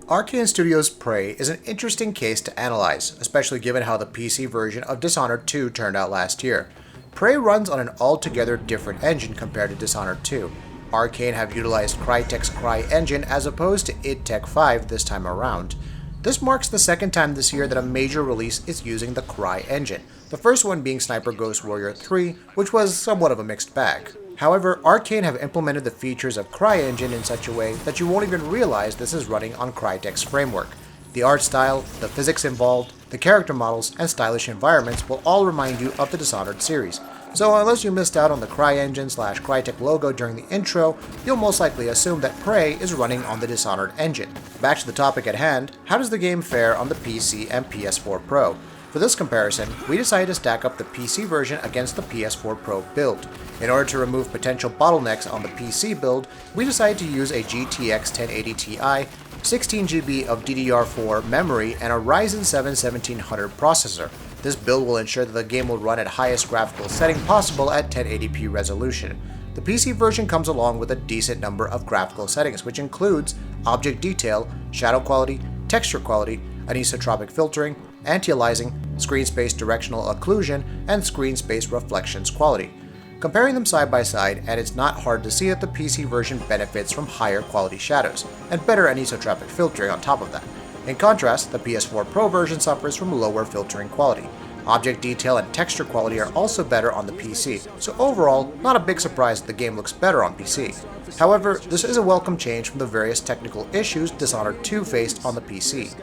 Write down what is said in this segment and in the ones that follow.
Arkane Studios Prey is an interesting case to analyze, especially given how the PC version of Dishonored 2 turned out last year. Prey runs on an altogether different engine compared to Dishonored 2. Arkane have utilized Crytek's CryEngine as opposed to id Tech 5 this time around. This marks the second time this year that a major release is using the CryEngine, the first one being Sniper Ghost Warrior 3, which was somewhat of a mixed bag. However, Arkane have implemented the features of CryEngine in such a way that you won't even realize this is running on Crytek's framework. The art style, the physics involved, the character models, and stylish environments will all remind you of the Dishonored series. So unless you missed out on the CryEngine/Crytek logo during the intro, you'll most likely assume that Prey is running on the Dishonored engine. Back to the topic at hand, how does the game fare on the PC and PS4 Pro? For this comparison, we decided to stack up the PC version against the PS4 Pro build. In order to remove potential bottlenecks on the PC build, we decided to use a GTX 1080 Ti, 16GB of DDR4 memory, and a Ryzen 7 1700 processor. This build will ensure that the game will run at highest graphical setting possible at 1080p resolution. The PC version comes along with a decent number of graphical settings, which includes object detail, shadow quality, texture quality, anisotropic filtering, anti-aliasing, screen space directional occlusion, and screen space reflections quality. Comparing them side by side, and it's not hard to see that the PC version benefits from higher quality shadows, and better anisotropic filtering on top of that. In contrast, the PS4 Pro version suffers from lower filtering quality. Object detail and texture quality are also better on the PC, so overall, not a big surprise that the game looks better on PC. However, this is a welcome change from the various technical issues Dishonored 2 faced on the PC.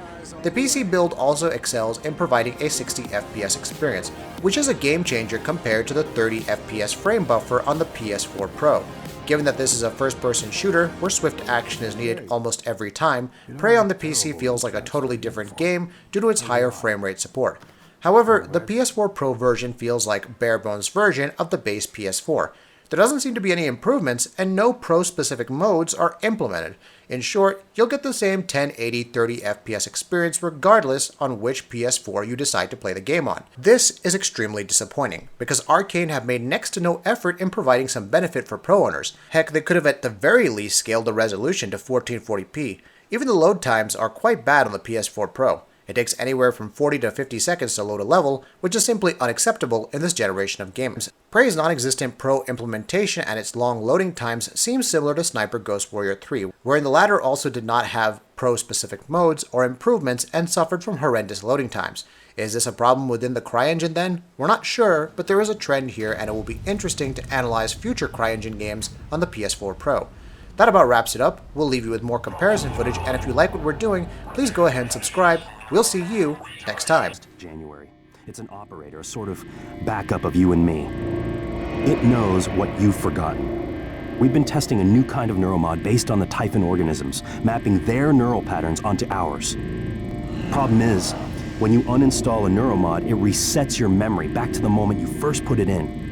The PC build also excels in providing a 60 FPS experience, which is a game changer compared to the 30 FPS frame buffer on the PS4 Pro. Given that this is a first-person shooter where swift action is needed almost every time, Prey on the PC feels like a totally different game due to its higher frame rate support. However, the PS4 Pro version feels like a bare-bones version of the base PS4. There doesn't seem to be any improvements, and no Pro-specific modes are implemented. In short, you'll get the same 1080 30 FPS experience regardless on which PS4 you decide to play the game on. This is extremely disappointing, because Arkane have made next to no effort in providing some benefit for Pro owners. Heck, they could have at the very least scaled the resolution to 1440p. Even the load times are quite bad on the PS4 Pro. It takes anywhere from 40 to 50 seconds to load a level, which is simply unacceptable in this generation of games. Prey's non-existent Pro implementation and its long loading times seems similar to Sniper Ghost Warrior 3, wherein the latter also did not have Pro-specific modes or improvements and suffered from horrendous loading times. Is this a problem within the CryEngine then? We're not sure, but there is a trend here, and it will be interesting to analyze future CryEngine games on the PS4 Pro. That about wraps it up. We'll leave you with more comparison footage, and if you like what we're doing, please go ahead and subscribe. We'll see you next time. January. It's an operator, a sort of backup of you and me. It knows what you've forgotten. We've been testing a new kind of neuromod based on the Typhon organisms, mapping their neural patterns onto ours. Problem is, when you uninstall a neuromod, it resets your memory back to the moment you first put it in.